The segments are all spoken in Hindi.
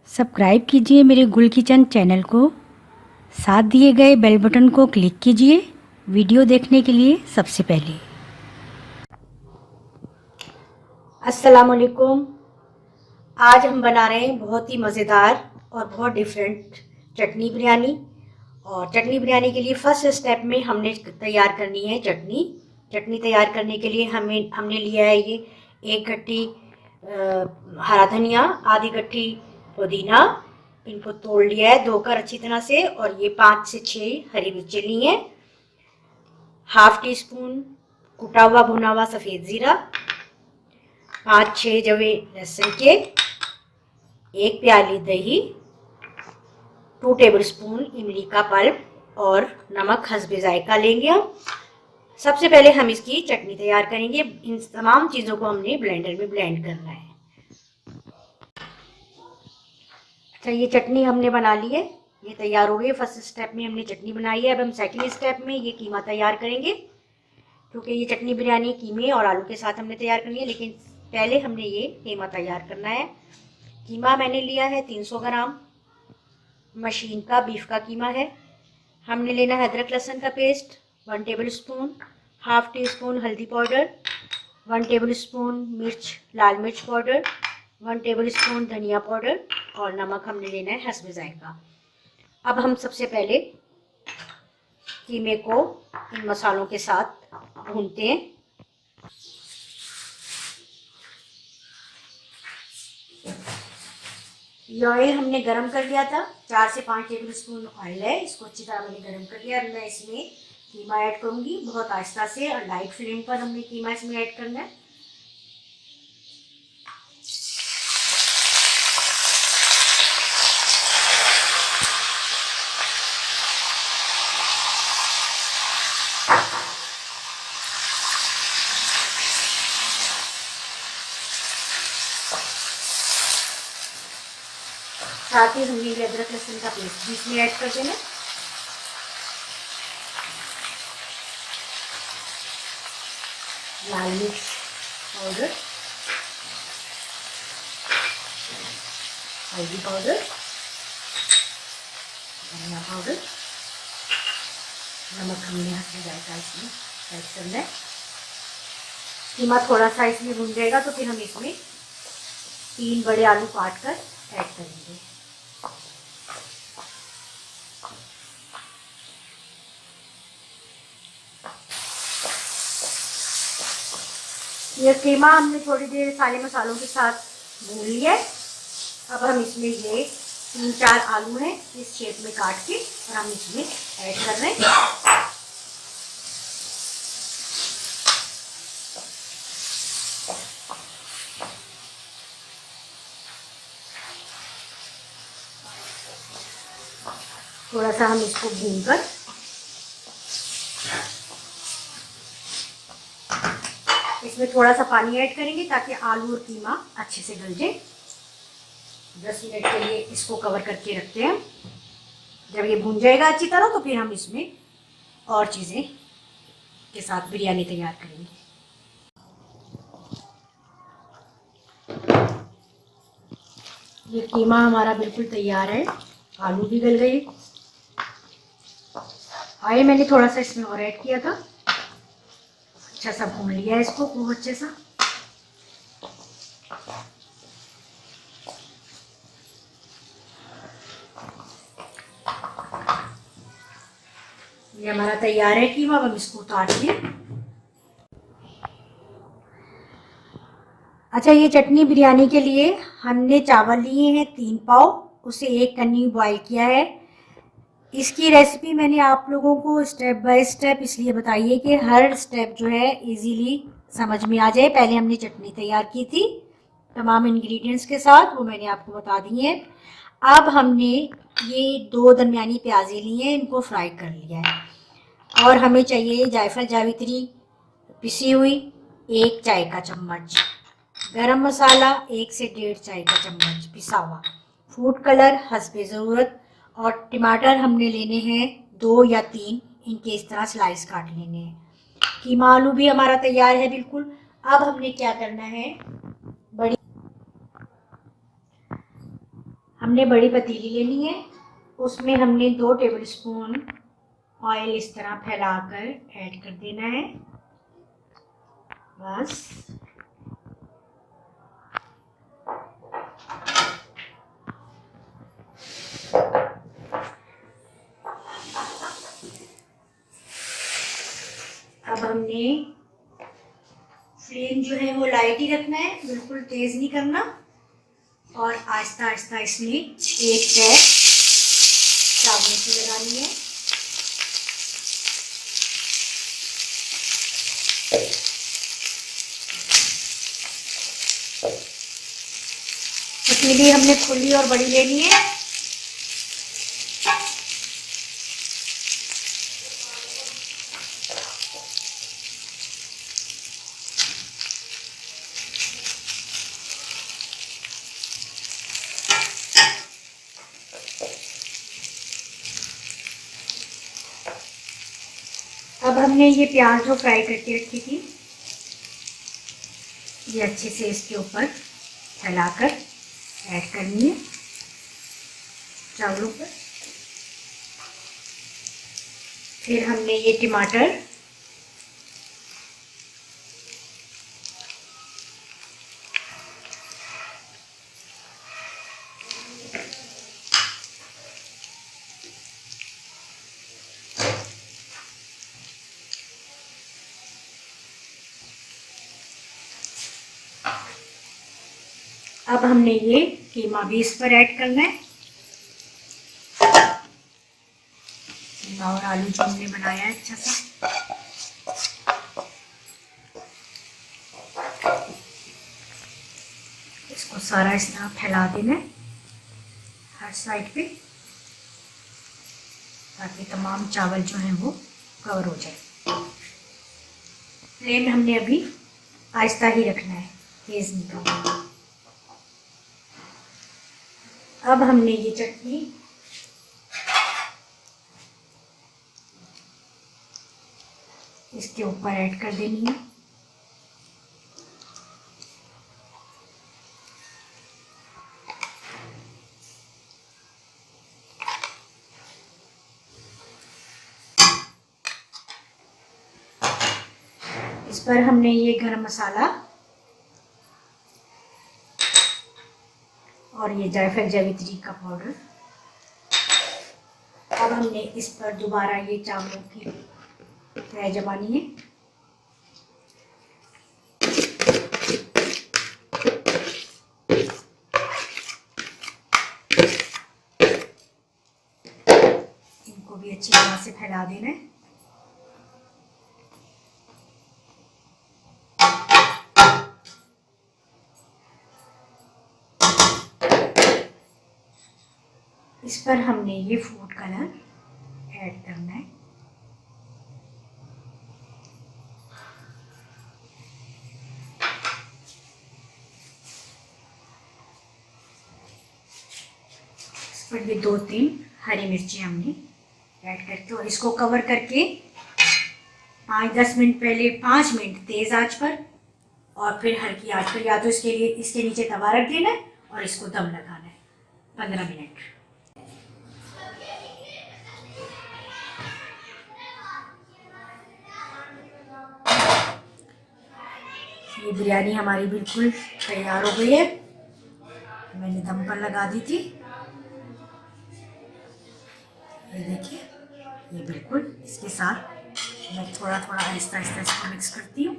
सब्सक्राइब कीजिए मेरे गुल किचन चैनल को। साथ दिए गए बेल बटन को क्लिक कीजिए वीडियो देखने के लिए सबसे पहले। अस्सलाम वालेकुम। आज हम बना रहे हैं बहुत ही मज़ेदार और बहुत डिफरेंट चटनी बिरयानी। और चटनी बिरयानी के लिए फर्स्ट स्टेप में हमने तैयार करनी है चटनी। चटनी तैयार करने के लिए हमने लिया है ये एक गट्टी हरा धनिया, आधी गट्टी पुदीना, इनको तोड़ लिया है, धोकर अच्छी तरह से। और ये 5 से 6 हरी मिर्चें ली हैं, हाफ टी स्पून कुटा हुआ भुना हुआ सफ़ेद ज़ीरा, 5-6 जवे लहसुन के, एक प्याली दही, 2 टेबलस्पून इमली का पल्प और नमक हस्बे जायका लेंगे हम। सबसे पहले हम इसकी चटनी तैयार करेंगे। इन तमाम चीज़ों को हमने ब्लेंडर में ब्लेंड करना है। अच्छा, ये चटनी हमने बना ली है, ये तैयार हो गई। फर्स्ट स्टेप में हमने चटनी बनाई है। अब हम सेकंड स्टेप में ये कीमा तैयार करेंगे, क्योंकि ये चटनी बिरयानी कीमे और आलू के साथ हमने तैयार करनी है। लेकिन पहले हमने ये कीमा तैयार करना है। कीमा मैंने लिया है 300 ग्राम, मशीन का बीफ का कीमा है। हमने लेना है अदरक लहसुन का paste 1 table spoon, half tea spoon हल्दी पाउडर, 1 टेबल स्पून लाल मिर्च पाउडर, 1 टेबल स्पून धनिया पाउडर और नमक हमने लेना है हस्बे जायका। अब हम सबसे पहले कीमे को इन मसालों के साथ भूनते हैं। ये ऑयल हमने गरम कर लिया था, 4 से 5 टेबल स्पून ऑयल है, इसको अच्छी तरह मैंने गरम कर लिया। अब मैं इसमें कीमा ऐड करूंगी, बहुत आहिस्ता से और लाइट फ्लेम पर हमने कीमा इसमें ऐड करना है। साथ ही हमने ये अदरक लहसुन का पेस्ट भी इसमें ऐड कर देना। लाल मिर्च पाउडर, हल्दी पाउडर, धनिया पाउडर, नमक हमने हस्बे जायका इसमें ऐड करना है। कीमा थोड़ा सा इसमें भून जाएगा तो फिर हम इसमें 3 बड़े आलू काट कर ऐड करेंगे। ये कीमा हमने थोड़ी देर सारे मसालों के साथ भून लिया है। अब हम इसमें ये 3-4 आलू हैं इस शेप में काट के और हम इसमें ऐड कर रहे हैं। थोड़ा सा हम इसको भूनकर इसमें थोड़ा सा पानी ऐड करेंगे ताकि आलू और कीमा अच्छे से गल जाए। 10 मिनट के लिए इसको कवर करके रखते हैं। जब ये भून जाएगा अच्छी तरह तो फिर हम इसमें और चीज़ें के साथ बिरयानी तैयार करेंगे। ये कीमा हमारा बिल्कुल तैयार है, आलू भी गल गए। आए मैंने थोड़ा सा इसमें और ऐड किया था। अच्छा सा भून लिया है इसको खूब अच्छे सा। ये हमारा तैयार है कीमा। अब हम इसको उतार लें। अच्छा, ये चटनी बिरयानी के लिए हमने चावल लिए हैं 3 पाव, उसे 1 कन्नी बॉईल किया है। इसकी रेसिपी मैंने आप लोगों को स्टेप बाय स्टेप इसलिए बताई है कि हर स्टेप जो है इजीली समझ में आ जाए। पहले हमने चटनी तैयार की थी तमाम इंग्रेडिएंट्स के साथ, वो मैंने आपको बता दी है। अब हमने ये 2 दरमियानी प्याज़ें ली हैं, इनको फ्राई कर लिया है। और हमें चाहिए जायफल जावित्री पिसी हुई 1 चाय का चम्मच, गरम मसाला 1 से 1.5 चाय का चम्मच पिसा हुआ, फूड कलर हस्बे ज़रूरत, और टमाटर हमने लेने हैं 2 या 3, इनके इस तरह स्लाइस काट लेने हैं। कीमा आलू भी हमारा तैयार है बिल्कुल। अब हमने क्या करना है, हमने बड़ी पतीली लेनी है, उसमें हमने 2 टेबलस्पून ऑयल इस तरह फैलाकर ऐड कर देना है। बस अब हमने फ्लेम जो है वो लाइट ही रखना है, बिल्कुल तेज़ नहीं करना, और आहिस्ता आहिस्ता इसमें एक टैप चावलों की लगानी है। पतीली हमने खुली और बड़ी लेनी है। अब हमने ये प्याज जो फ्राई करके रखी थी, ये अच्छे से इसके ऊपर फैलाकर ऐड करनी है चावलों पर। फिर हमने ये टमाटर, अब हमने ये कीमा भी इस पर ऐड करना है। कीमा और आलू जो हमने बनाया है अच्छा सा, इसको सारा इस तरह फैला देना है हर साइड पे, ताकि तमाम चावल जो हैं वो कवर हो जाए। फ्लेम हमने अभी आहिस्ता ही रखना है, तेज नहीं करना। अब हमने ये चटनी इसके ऊपर ऐड कर देनी है। इस पर हमने ये गरम मसाला और ये जायफल जावित्री का पाउडर, अब हमने इस पर दोबारा ये चावलों की तय जमानी है। इनको भी अच्छी तरह से फैला देना है। इस पर हमने ये फूड कलर ऐड करना है। इस पर ये 2-3 हरी मिर्ची हमने ऐड करके, और इसको कवर करके 5-10 मिनट, पहले 5 मिनट तेज आंच पर और फिर हल्की आंच पर, या तो इसके लिए इसके नीचे तवा रख देना है और इसको दम लगाना है 15 मिनट। ये बिरयानी हमारी बिल्कुल तैयार हो गई है। मैंने दम पर लगा दी थी, ये देखिए, ये बिल्कुल इसके साथ मैं थोड़ा थोड़ा आहिस्ता आहिस्ता इसको मिक्स करती हूँ।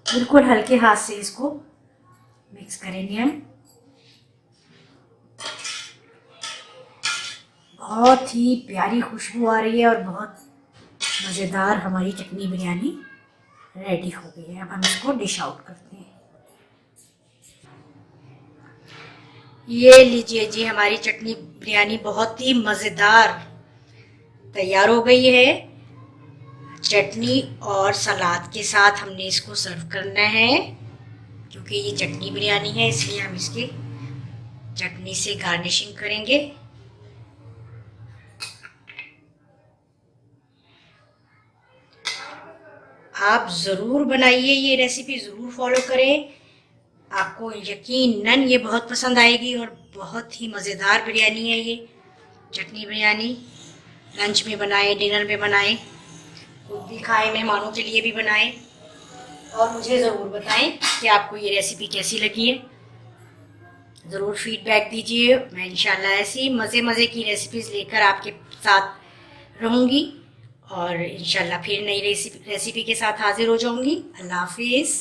बिल्कुल हल्के हाथ से इसको मिक्स करेंगे हम। बहुत ही प्यारी खुशबू आ रही है और बहुत मज़ेदार हमारी चटनी बिरयानी रेडी हो गई है। अब हम इसको डिश आउट करते हैं। ये लीजिए जी, हमारी चटनी बिरयानी बहुत ही मज़ेदार तैयार हो गई है। चटनी और सलाद के साथ हमने इसको सर्व करना है। क्योंकि ये चटनी बिरयानी है इसलिए हम इसकी चटनी से गार्निशिंग करेंगे। आप ज़रूर बनाइए, ये रेसिपी ज़रूर फॉलो करें। आपको यकीनन ये बहुत पसंद आएगी और बहुत ही मज़ेदार बिरयानी है ये चटनी बिरयानी। लंच में बनाएं, डिनर में बनाएं, खुद भी खाएं, मेहमानों के लिए भी बनाएं और मुझे ज़रूर बताएं कि आपको ये रेसिपी कैसी लगी है। ज़रूर फीडबैक दीजिए। मैं इंशाल्लाह ऐसी मज़े की रेसिपीज़ लेकर आपके साथ रहूँगी और इंशाल्लाह फिर नई रेसिपी के साथ हाजिर हो जाऊँगी। अल्लाह हाफिज़।